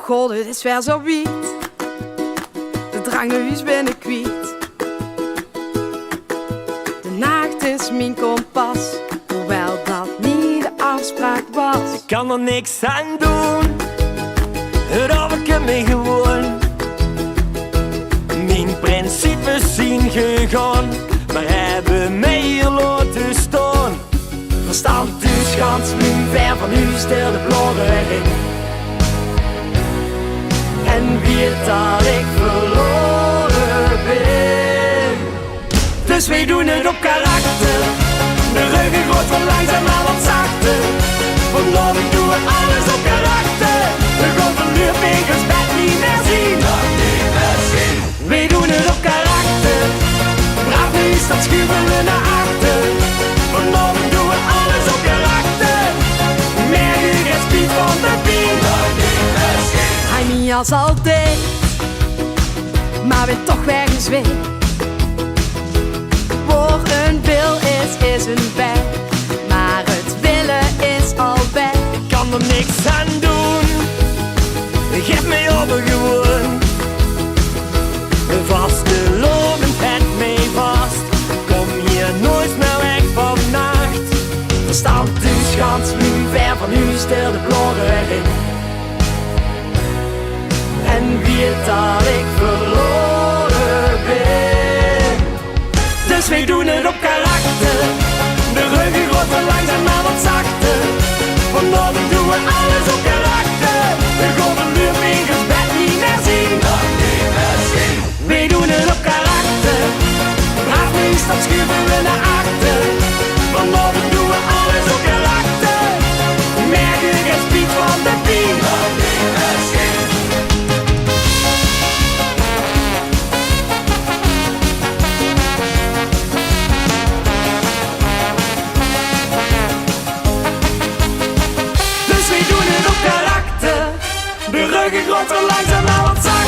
god, het is weer zo wiet. De drang naar huis ben ik kwijt. De nacht is mijn kompas, hoewel dat niet de afspraak was. Ik kan er niks aan doen, het overkomt me gewoon. Mijn principes zijn gegaan, maar hebben mij hier laten staan. Verstand dus gans nu ver van u stil de bloren heen. En weet dat ik verloren ben. Dus wij doen het op karakter. De ruggen wordt van langzaam maar wat zachter. Vanavond doen we alles op karakter. We gaan van nu wegens bed niet meer zien. Wij doen het op karakter. Braaf nu is dat schuiven we naar achter. Vanavond doen we alles op karakter. Merken geen spiet van de pien. Hij niet als altijd, maar weet toch weer eens weer. Voor een wil is een bij, maar het willen is al bij. Ik kan er niks aan doen, geef mij over gewoon. Vaste lopen het mee vast, kom hier nooit meer weg vannacht. Verstand dus gans nu ver van u stil de bloren heen. En weet dat ik verloren ben. Dus wij doen het op karakter. De ruggen wordt van langzaam maar wat zachter. Vanavond doen we alles op karakter. We gaan van nu wegens bed niet meer zien. Wij doen het op karakter. Braaf nu dat schuiven we naar achter. Vanavond doen we alles op karakter. Merken geen spiet van de pien. De ruggen groter langzaam maar wat zachter.